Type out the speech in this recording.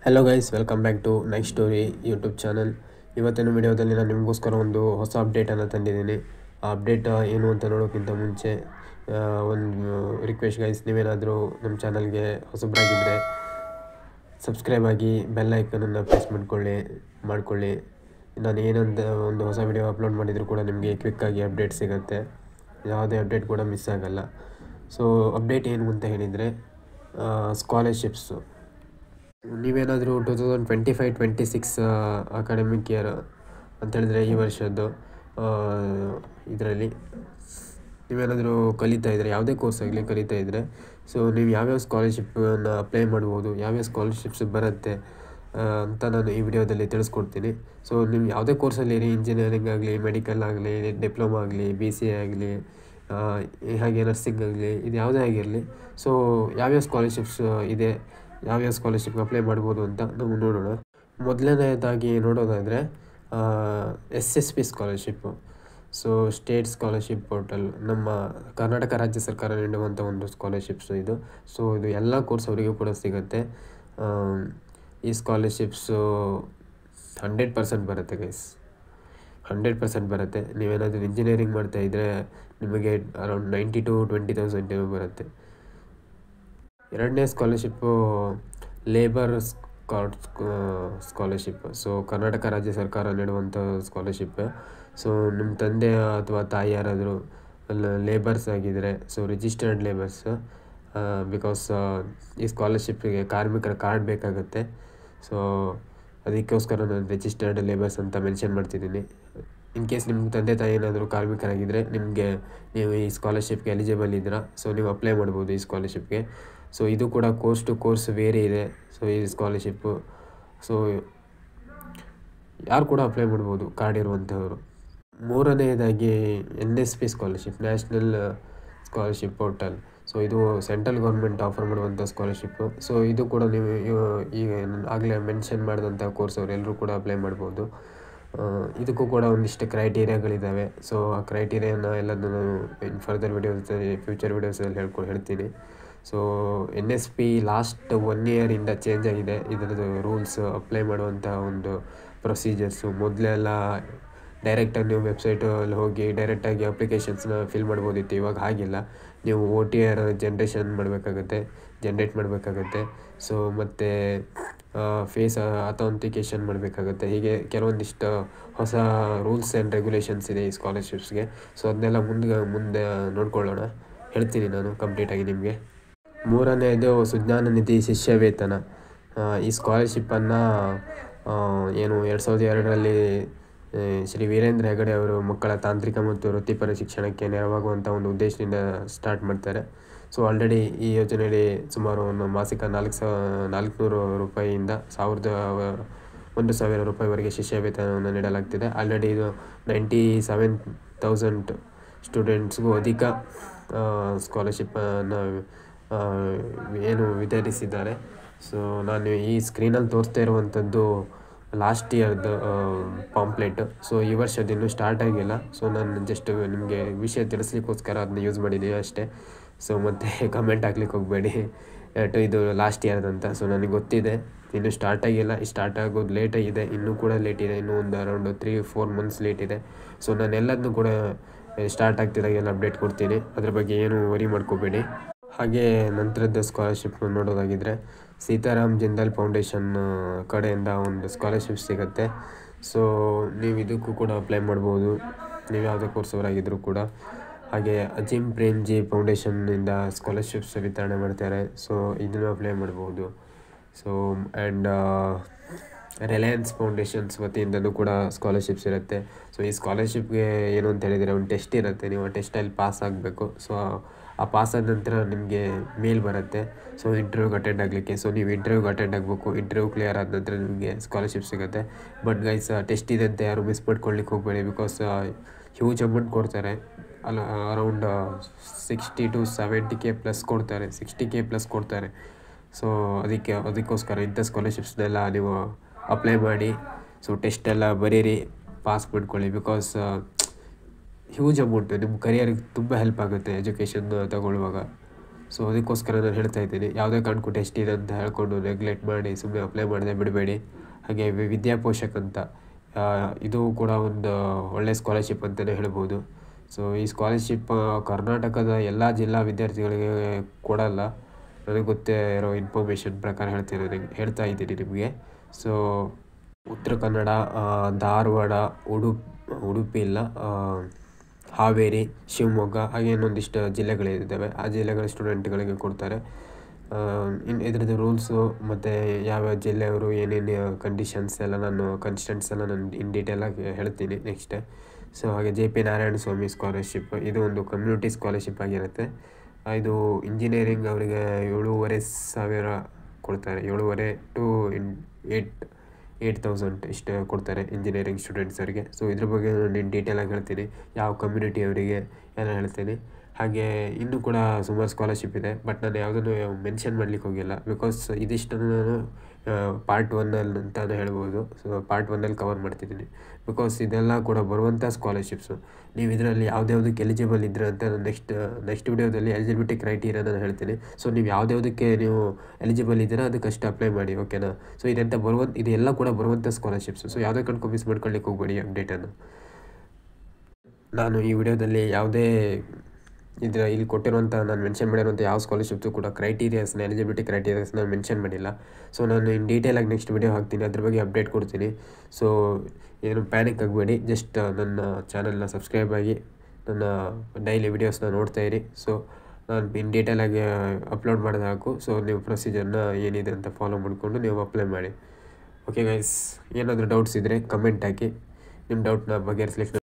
Hello guys, welcome back to Naik story YouTube channel. ಇವತ್ತಿನ ವಿಡಿಯೋದಲ್ಲಿ ನಾನು ನಿಮಗೋಸ್ಕರ ಒಂದು ಹೊಸ ಅಪ್ಡೇಟನ್ನು ತಂದಿದ್ದೀನಿ. ಆ ಅಪ್ಡೇಟ್ ಏನು ಅಂತ ನೋಡೋಕ್ಕಿಂತ ಮುಂಚೆ ಒಂದು ರಿಕ್ವೆಸ್ಟ್ ಗೈಸ್, ನೀವೇನಾದರೂ ನಮ್ಮ ಚಾನಲ್ಗೆ ಹೊಸಬರಾಗಿದ್ದರೆ ಸಬ್ಸ್ಕ್ರೈಬ್ ಆಗಿ ಬೆಲ್ ಐಕನನ್ನು ಪ್ರೆಸ್ ಮಾಡ್ಕೊಳ್ಳಿ. ನಾನು ಏನಂತ ಒಂದು ಹೊಸ ವಿಡಿಯೋ ಅಪ್ಲೋಡ್ ಮಾಡಿದರೂ ಕೂಡ ನಿಮಗೆ ಕ್ವಿಕ್ಕಾಗಿ ಅಪ್ಡೇಟ್ ಸಿಗುತ್ತೆ. ಯಾವುದೇ ಅಪ್ಡೇಟ್ ಕೂಡ ಮಿಸ್ ಆಗೋಲ್ಲ. ಸೊ ಅಪ್ಡೇಟ್ ಏನು ಅಂತ ಹೇಳಿದರೆ, ಸ್ಕಾಲರ್ಶಿಪ್ಸು ನೀವೇನಾದರೂ 2025-26 ಅಕಾಡೆಮಿಕ್ ಇಯರ್ ಅಂತೇಳಿದ್ರೆ ಈ ವರ್ಷದ್ದು ಇದರಲ್ಲಿ ನೀವೇನಾದರೂ ಕಲಿತಾ ಇದ್ದರೆ, ಯಾವುದೇ ಕೋರ್ಸ್ ಆಗಲಿ ಕಲಿತಾ ಇದ್ದರೆ, ಸೊ ನೀವು ಯಾವ್ಯಾವ ಸ್ಕಾಲರ್ಶಿಪ್ಪನ್ನು ಅಪ್ಲೈ ಮಾಡ್ಬೋದು, ಯಾವ್ಯಾವ ಸ್ಕಾಲರ್ಶಿಪ್ಸ್ ಬರುತ್ತೆ ಅಂತ ನಾನು ಈ ವಿಡಿಯೋದಲ್ಲಿ ತಿಳಿಸ್ಕೊಡ್ತೀನಿ. ಸೊ ನೀವು ಯಾವುದೇ ಕೋರ್ಸಲ್ಲಿ ಇರಿ, ಇಂಜಿನಿಯರಿಂಗ್ ಆಗಲಿ, ಮೆಡಿಕಲ್ ಆಗಲಿ, ಡಿಪ್ಲೊಮಾ ಆಗಲಿ, BCA ಆಗಲಿ, ಹಾಗೆ ನರ್ಸಿಂಗ್ ಆಗಲಿ, ಇದು ಯಾವುದೇ ಆಗಿರಲಿ, ಸೊ ಯಾವ್ಯಾವ ಸ್ಕಾಲರ್ಶಿಪ್ಸ್ ಇದೆ, ಯಾವ್ಯಾವ ಸ್ಕಾಲರ್ಶಿಪ್ಗೆ ಅಪ್ಲೈ ಮಾಡ್ಬೋದು ಅಂತ ನಾವು ನೋಡೋಣ. ಮೊದಲನೇದಾಗಿ ನೋಡೋದಾದರೆ SSP scholarship. So state scholarship portal, ನಮ್ಮ ಕರ್ನಾಟಕ ರಾಜ್ಯ ಸರ್ಕಾರ ನೀಡುವಂಥ ಒಂದು ಸ್ಕಾಲರ್ಶಿಪ್ಸು ಇದು. ಸೊ ಇದು ಎಲ್ಲ ಕೋರ್ಸ್ ಅವರಿಗೂ ಕೂಡ ಸಿಗುತ್ತೆ. ಈ ಸ್ಕಾಲರ್ಶಿಪ್ಸು 100% ಬರುತ್ತೆ ಗೈಸ್, 100% ಬರುತ್ತೆ. ನೀವೇನಾದರೂ ಇಂಜಿನಿಯರಿಂಗ್ ಮಾಡ್ತಾಯಿದ್ರೆ ನಿಮಗೆ ಅರೌಂಡ್ 90,000 to 20,000 ಬರುತ್ತೆ. ಎರಡನೇ scholarship labour scholarship. So Karnataka ರಾಜ್ಯ ಸರ್ಕಾರ ನೀಡುವಂಥ ಸ್ಕಾಲರ್ಶಿಪ್. ಸೊ ನಿಮ್ಮ ತಂದೆ ಅಥವಾ ತಾಯಿ ಯಾರಾದರೂ ಲೇಬರ್ಸ್ ಆಗಿದ್ದರೆ, ಸೊ ರಿಜಿಸ್ಟರ್ಡ್ ಲೇಬರ್ಸ್, ಬಿಕಾಸ್ ಈ ಸ್ಕಾಲರ್ಶಿಪ್ಗೆ ಕಾರ್ಮಿಕರ ಕಾರ್ಡ್ ಬೇಕಾಗುತ್ತೆ. ಸೊ ಅದಕ್ಕೋಸ್ಕರ ನಾನು ರಿಜಿಸ್ಟರ್ಡ್ ಲೇಬರ್ಸ್ ಅಂತ ಮೆನ್ಷನ್ ಮಾಡ್ತಿದ್ದೀನಿ. ಇನ್ ಕೇಸ್ ನಿಮ್ಮ ತಂದೆ ತಾಯಿ ಏನಾದರೂ ಕಾರ್ಮಿಕರಾಗಿದ್ದರೆ ನೀವು ಈ ಸ್ಕಾಲರ್ಶಿಪ್ಗೆ ಎಲಿಜಿಬಲ್ ಇದ್ದೀರಾ, ಸೊ ನೀವು ಅಪ್ಲೈ ಮಾಡ್ಬೋದು ಈ ಸ್ಕಾಲರ್ಶಿಪ್ಗೆ. ಸೊ ಇದು ಕೂಡ ಕೋರ್ಸ್ ಟು ಕೋರ್ಸ್ ವೇರಿ ಇದೆ. ಸೊ ಈ ಸ್ಕಾಲರ್ಶಿಪ್ಪು ಸೊ ಯಾರು ಕೂಡ ಅಪ್ಲೈ ಮಾಡ್ಬೋದು, ಕಾರ್ಡ್ ಇರುವಂಥವರು. ಮೂರನೆಯದಾಗಿ NSP scholarship, national scholarship portal. So ಇದು ಸೆಂಟ್ರಲ್ ಗೌರ್ಮೆಂಟ್ ಆಫರ್ ಮಾಡುವಂಥ ಸ್ಕಾಲರ್ಶಿಪ್ಪು. ಸೊ ಇದು ಕೂಡ ನೀವು ಈಗ ಆಗಲೇ ಮೆನ್ಷನ್ ಮಾಡಿದಂಥ ಕೋರ್ಸ್ ಅವರು ಎಲ್ಲರೂ ಕೂಡ ಅಪ್ಲೈ ಮಾಡ್ಬೋದು. ಇದಕ್ಕೂ ಕೂಡ ಒಂದಿಷ್ಟು ಕ್ರೈಟೀರಿಯಾಗಳಿದ್ದಾವೆ. ಸೊ ಆ ಕ್ರೈಟೀರಿಯಾನ ಎಲ್ಲದನ್ನು ನಾನು ಫರ್ದರ್ ಫ್ಯೂಚರ್ ವೀಡಿಯೋಸಲ್ಲಿ ಹೇಳ್ತೀನಿ. ಸೊ NSP ಲಾಸ್ಟ್ 1 ಇಯರಿಂದ ಚೇಂಜ್ ಆಗಿದೆ ಇದರದ್ದು ರೂಲ್ಸ್, ಅಪ್ಲೈ ಮಾಡುವಂಥ ಒಂದು ಪ್ರೊಸೀಜರ್ಸು. ಮೊದಲೆಲ್ಲ ಡೈರೆಕ್ಟಾಗಿ ನೀವು ವೆಬ್ಸೈಟಲ್ಲಿ ಹೋಗಿ ಡೈರೆಕ್ಟಾಗಿ ಅಪ್ಲಿಕೇಶನ್ಸ್ನ ಫಿಲ್ ಮಾಡ್ಬೋದಿತ್ತು. ಇವಾಗ ಹಾಗಿಲ್ಲ, ನೀವು OTR ಜನ್ರೇಟ್ ಮಾಡಬೇಕಾಗತ್ತೆ. ಸೊ ಮತ್ತು ಫೇಸ್ ಅಥೆಂಟಿಕೇಷನ್ ಮಾಡಬೇಕಾಗತ್ತೆ. ಹೀಗೆ ಕೆಲವೊಂದಿಷ್ಟು ಹೊಸ ರೂಲ್ಸ್ ಆ್ಯಂಡ್ ರೆಗ್ಯುಲೇಷನ್ಸ್ ಇದೆ ಈ ಸ್ಕಾಲರ್ಶಿಪ್ಸ್ಗೆ. ಸೊ ಅದನ್ನೆಲ್ಲ ಮುಂದೆ ನೋಡ್ಕೊಳ್ಳೋಣ, ಹೇಳ್ತೀನಿ ನಾನು ಕಂಪ್ಲೀಟಾಗಿ ನಿಮಗೆ. ಮೂರನೆಯದು ಸುಜ್ಞಾನ ನಿಧಿ ಶಿಷ್ಯ ವೇತನ. ಈ ಸ್ಕಾಲರ್ಶಿಪ್ಪನ್ನು ಏನು 2002ರಲ್ಲಿ ಶ್ರೀ ವೀರೇಂದ್ರ ಹೆಗಡೆ ಅವರು ಮಕ್ಕಳ ತಾಂತ್ರಿಕ ಮತ್ತು ವೃತ್ತಿಪರ ಶಿಕ್ಷಣಕ್ಕೆ ನೆರವಾಗುವಂಥ ಒಂದು ಉದ್ದೇಶದಿಂದ ಸ್ಟಾರ್ಟ್ ಮಾಡ್ತಾರೆ. ಸೊ ಆಲ್ರೆಡಿ ಈ ಯೋಜನೆಯಲ್ಲಿ ಸುಮಾರು ಒಂದು ಮಾಸಿಕ 400 ರೂಪಾಯಿಯಿಂದ 1,000 ರೂಪಾಯಿವರೆಗೆ ಶಿಷ್ಯ ವೇತನವನ್ನು ನೀಡಲಾಗ್ತಿದೆ. ಆಲ್ರೆಡಿ ಇದು 97,000 ಸ್ಟೂಡೆಂಟ್ಸ್ಗೂ ಅಧಿಕ ಸ್ಕಾಲರ್ಶಿಪ್ಪನ್ನು ವಿತರಿಸಿದ್ದಾರೆ. ಸೊ ನಾನು ಈ ಸ್ಕ್ರೀನಲ್ಲಿ ತೋರಿಸ್ತಾ ಇರುವಂಥದ್ದು ಲಾಸ್ಟ್ ಇಯರ್ದು ಪಾಂಪ್ಲೆಟ್. ಸೊ ಈ ವರ್ಷದ ಇನ್ನೂ ಸ್ಟಾರ್ಟ್ ಆಗಿಲ್ಲ. ಸೊ ನಾನು ಜಸ್ಟ್ ನಿಮಗೆ ವಿಷಯ ತಿಳಿಸ್ಲಿಕ್ಕೋಸ್ಕರ ಅದನ್ನ ಯೂಸ್ ಮಾಡಿದ್ದೀನಿ ಅಷ್ಟೇ. ಸೊ ಮತ್ತು ಕಮೆಂಟ್ ಹಾಕ್ಲಿಕ್ಕೆ ಹೋಗಬೇಡಿ ಇದು ಲಾಸ್ಟ್ ಇಯರ್ದಂತ. ಸೊ ನನಗೆ ಗೊತ್ತಿದೆ, ಇನ್ನೂ ಸ್ಟಾರ್ಟ್ ಆಗಿಲ್ಲ. ಸ್ಟಾರ್ಟ್ ಆಗೋದು ಲೇಟ್ ಆಗಿದೆ, ಇನ್ನೂ ಕೂಡ ಲೇಟ್ ಇದೆ, ಇನ್ನೂ ಒಂದು ಅರೌಂಡ್ 3-4 ಮಂತ್ಸ್ ಲೇಟ್ ಇದೆ. ಸೊ ನಾನು ಎಲ್ಲದನ್ನೂ ಕೂಡ ಸ್ಟಾರ್ಟ್ ಆಗ್ತಿದ್ದಾಗೆಲ್ಲ ಅಪ್ಡೇಟ್ ಕೊಡ್ತೀನಿ, ಅದ್ರ ಬಗ್ಗೆ ಏನು ವರಿ ಮಾಡ್ಕೋಬೇಡಿ. ಹಾಗೆ ನಂತರದ ಸ್ಕಾಲರ್ಶಿಪ್ ನೋಡೋದಾಗಿದ್ದರೆ ಸೀತಾರಾಮ್ ಜಿಂದಾಲ್ ಫೌಂಡೇಶನ್ ಕಡೆಯಿಂದ ಒಂದು ಸ್ಕಾಲರ್ಶಿಪ್ ಸಿಗುತ್ತೆ. ಸೊ ನೀವು ಇದಕ್ಕೂ ಕೂಡ ಅಪ್ಲೈ ಮಾಡ್ಬೋದು, ನೀವು ಯಾವುದೇ ಕೋರ್ಸವರಾಗಿದ್ದರೂ ಕೂಡ. ಹಾಗೆ ಅಜಿಮ್ ಪ್ರೇಮ್ಜಿ ಫೌಂಡೇಶನ್ನಿಂದ ಸ್ಕಾಲರ್ಶಿಪ್ಸ್ ವಿತರಣೆ ಮಾಡ್ತಾರೆ. ಸೊ ಇದನ್ನು ಅಪ್ಲೈ ಮಾಡ್ಬೋದು. ಸೊ ಆ್ಯಂಡ್ ರಿಲಯನ್ಸ್ ಫೌಂಡೇಶನ್ಸ್ ವತಿಯಿಂದಲೂ ಕೂಡ ಸ್ಕಾಲರ್ಶಿಪ್ಸ್ ಇರುತ್ತೆ. ಸೊ ಈ ಸ್ಕಾಲರ್ಶಿಪ್ಗೆ ಏನು ಅಂತ ಹೇಳಿದರೆ ಒಂದು ಟೆಸ್ಟ್ ಇರುತ್ತೆ, ನೀವು ಆ ಟೆಸ್ಟಲ್ಲಿ ಪಾಸ್ ಆಗಬೇಕು. ಸೊ ಆ ಪಾಸ್ ಆದ ನಂತರ ನಿಮಗೆ ಮೇಲ್ ಬರುತ್ತೆ, ಸೊ ಇಂಟರ್ವ್ಯೂಗೆ ಅಟೆಂಡ್ ಆಗಲಿಕ್ಕೆ. ಸೊ ನೀವು ಇಂಟರ್ವ್ಯೂಗೆ ಅಟೆಂಡ್ ಆಗಬೇಕು. ಇಂಟರ್ವ್ಯೂ ಕ್ಲಿಯರ್ ಆದ ನಂತರ ನಿಮಗೆ ಸ್ಕಾಲರ್ಶಿಪ್ ಸಿಗುತ್ತೆ. ಬಟ್ ಗೈಸ್, ಟೆಸ್ಟ್ ಇದೆ ಅಂತ ಯಾರು ಮಿಸ್ ಮಾಡ್ಕೊಳ್ಳಿಕ್ಕೆ ಹೋಗಬೇಡಿ, ಬಿಕಾಸ್ ಹ್ಯೂಜ್ ಅಮೌಂಟ್ ಕೊಡ್ತಾರೆ. ಅರೌಂಡ್ 60 to 70K ಪ್ಲಸ್ ಕೊಡ್ತಾರೆ, 60K ಪ್ಲಸ್ ಕೊಡ್ತಾರೆ. ಸೊ ಅದಕ್ಕೋಸ್ಕರ ಇಂಥ ಸ್ಕಾಲರ್ಶಿಪ್ಸ್ನೆಲ್ಲ ನೀವು ಅಪ್ಲೈ ಮಾಡಿ. ಸೊ ಟೆಸ್ಟೆಲ್ಲ ಬರೀರಿ, ಪಾಸ್ ಮಾಡ್ಕೊಳ್ಳಿ. ಬಿಕಾಸ್ ಹ್ಯೂಜ್ ಅಮೌಂಟು ನಿಮ್ಮ ಕರಿಯರ್ಗೆ ತುಂಬ ಹೆಲ್ಪ್ ಆಗುತ್ತೆ ಎಜುಕೇಷನ್ ತಗೊಳ್ಳುವಾಗ. ಸೊ ಅದಕ್ಕೋಸ್ಕರ ನಾನು ಹೇಳ್ತಾ ಇದ್ದೀನಿ, ಯಾವುದೇ ಕಾರಣಕ್ಕೂ ಟೆಸ್ಟ್ ಇದೆ ಅಂತ ಹೇಳ್ಕೊಂಡು ನೆಗ್ಲೆಕ್ಟ್ ಮಾಡಿ ಸುಮ್ಮನೆ ಅಪ್ಲೈ ಮಾಡದೆ ಬಿಡಬೇಡಿ. ಹಾಗೆ ವಿದ್ಯಾಪೋಷಕ್ ಅಂತ ಇದು ಕೂಡ ಒಂದು ಒಳ್ಳೆಯ ಸ್ಕಾಲರ್ಶಿಪ್ ಅಂತಲೇ ಹೇಳ್ಬೋದು. ಸೊ ಈ ಸ್ಕಾಲರ್ಶಿಪ್ ಕರ್ನಾಟಕದ ಎಲ್ಲ ಜಿಲ್ಲಾ ವಿದ್ಯಾರ್ಥಿಗಳಿಗೆ ಕೊಡಲ್ಲ, ನನಗೆ ಗೊತ್ತೇ ಇರೋ ಇನ್ಫಾರ್ಮೇಷನ್ ಪ್ರಕಾರ ಹೇಳ್ತಾ ಇದ್ದೀನಿ ನಿಮಗೆ. ಸೊ ಉತ್ತರ ಕನ್ನಡ, ಧಾರವಾಡ, ಉಡುಪಿ ಇಲ್ಲ, ಹಾವೇರಿ, ಶಿವಮೊಗ್ಗ ಹಾಗೆ ಇನ್ನೊಂದಿಷ್ಟು ಜಿಲ್ಲೆಗಳಿದ್ದಾವೆ. ಆ ಜಿಲ್ಲೆಗಳ ಸ್ಟೂಡೆಂಟ್ಗಳಿಗೆ ಕೊಡ್ತಾರೆ. ಇದರದ್ದು ರೂಲ್ಸು ಮತ್ತು ಯಾವ್ಯಾವ ಜಿಲ್ಲೆಯವರು ಏನೇನು ಕಂಡೀಷನ್ಸ್ ಎಲ್ಲ ಕನ್ಸ್ಟೆಂಟ್ಸ್ ಎಲ್ಲ ನಾನು ಇನ್ ಡೀಟೇಲಾಗಿ ಹೇಳ್ತೀನಿ ನೆಕ್ಸ್ಟ್. ಸೊ ಹಾಗೆ JP ನಾರಾಯಣ ಸ್ವಾಮಿ ಸ್ಕಾಲರ್ಶಿಪ್, ಇದು ಒಂದು ಕಮ್ಯುನಿಟಿ ಸ್ಕಾಲರ್ಶಿಪ್ ಆಗಿರುತ್ತೆ. ಇದು ಇಂಜಿನಿಯರಿಂಗ್ ಅವರಿಗೆ 7,500 ಕೊಡ್ತಾರೆ. 7,500 to 8,000 ಇಷ್ಟು ಕೊಡ್ತಾರೆ ಇಂಜಿನಿಯರಿಂಗ್ ಸ್ಟೂಡೆಂಟ್ಸರಿಗೆ. ಸೊ ಇದ್ರ ಬಗ್ಗೆ ನಾನು ಡೀಟೇಲಾಗಿ ಹೇಳ್ತೀನಿ, ಯಾವ ಕಮ್ಯುನಿಟಿ ಅವರಿಗೆ ಎಲ್ಲ ಹೇಳ್ತೀನಿ. ಹಾಗೆ ಇನ್ನೂ ಕೂಡ ಸುಮಾರು ಸ್ಕಾಲರ್ಶಿಪ್ ಇದೆ, ಬಟ್ ನಾನು ಯಾವುದನ್ನು ಮೆನ್ಷನ್ ಮಾಡಲಿಕ್ಕೆ ಹೋಗಿಲ್ಲ, ಬಿಕಾಸ್ ಇದಿಷ್ಟನ್ನು ನಾನು ಪಾರ್ಟ್ 1 ಅಂತಲೇ ಹೇಳ್ಬೋದು. ಸೊ ಪಾರ್ಟ್ 1 ಕವರ್ ಮಾಡ್ತಿದ್ದೀನಿ, ಬಿಕಾಸ್ ಇದೆಲ್ಲ ಕೂಡ ಬರುವಂಥ ಸ್ಕಾಲರ್ಶಿಪ್ಸು. ನೀವು ಇದರಲ್ಲಿ ಯಾವುದ್ಯಾವುದಕ್ಕೆ ಎಲಿಜಿಬಲ್ ಇದ್ರೆ ಅಂತ ನಾನು ನೆಕ್ಸ್ಟ್ ವಿಡಿಯೋದಲ್ಲಿ ಎಲಿಜಿಬಿಲಿಟಿ ಕ್ರೈಟೀರಿಯಾ ನಾನು ಹೇಳ್ತೀನಿ. ಸೊ ನೀವು ಯಾವುದ್ಯಾವುದಕ್ಕೆ ನೀವು ಎಲಿಜಿಬಲ್ ಇದ್ದೀರಾ ಅದಕ್ಕಷ್ಟು ಅಪ್ಲೈ ಮಾಡಿ, ಓಕೆನಾ. ಸೊ ಇದೆಲ್ಲ ಕೂಡ ಬರುವಂಥ ಸ್ಕಾಲರ್ಶಿಪ್ಸು. ಸೊ ಯಾವುದೇ ಕಣ್ಕೊ ಮಿಸ್ ಮಾಡ್ಕೊಳ್ಳಿಕ್ಕೆ ಹೋಗ್ಬೇಡಿ ಅಪ್ಡೇಟನ್ನು. ನಾನು ಈ ವಿಡಿಯೋದಲ್ಲಿ ಯಾವುದೇ ಇಲ್ಲಿ ಕೊಟ್ಟಿರುವಂಥ ನಾನು ಮೆನ್ಷನ್ ಮಾಡಿರುವಂಥ ಯಾವ ಸ್ಕಾಲರ್ಶಿಪ್ಸು ಕೂಡ ಎಲಿಜಿಬಿಲಿಟಿ ಕ್ರೈಟೀರಿಯಾಸ್ನ ಮೆನ್ಷನ್ ಮಾಡಿಲ್ಲ. ಸೊ ನಾನು ಇನ್ ಡೀಟೇಲಾಗಿ ನೆಕ್ಸ್ಟ್ ವಿಡಿಯೋ ಹಾಕ್ತೀನಿ, ಅದ್ರ ಬಗ್ಗೆ ಅಪ್ಡೇಟ್ ಕೊಡ್ತೀನಿ. ಸೊ ಏನು ಪ್ಯಾನಿಕ್ ಆಗಬೇಡಿ, ಜಸ್ಟ್ ನನ್ನ ಚಾನಲ್ನ ಸಬ್ಸ್ಕ್ರೈಬ್ ಆಗಿ ನನ್ನ ಡೈಲಿ ವಿಡಿಯೋಸ್ನ ನೋಡ್ತಾ ಇರಿ. ಸೊ ನಾನು ಇನ್ ಡೀಟೇಲಾಗಿ ಅಪ್ಲೋಡ್ ಮಾಡಿದ ಹಾಕು. ಸೊ ನೀವು ಪ್ರೊಸೀಜರ್ನ ಏನಿದೆ ಅಂತ ಫಾಲೋ ಮಾಡಿಕೊಂಡು ನೀವು ಅಪ್ಲೈ ಮಾಡಿ. ಓಕೆ ಗೈಸ್, ಏನಾದರೂ ಡೌಟ್ಸ್ ಇದ್ದರೆ ಕಮೆಂಟ್ ಹಾಕಿ, ನಿಮ್ಮ ಡೌಟ್ನ ಬಗೆಹರಿಸಲಿಕ್ಕೆ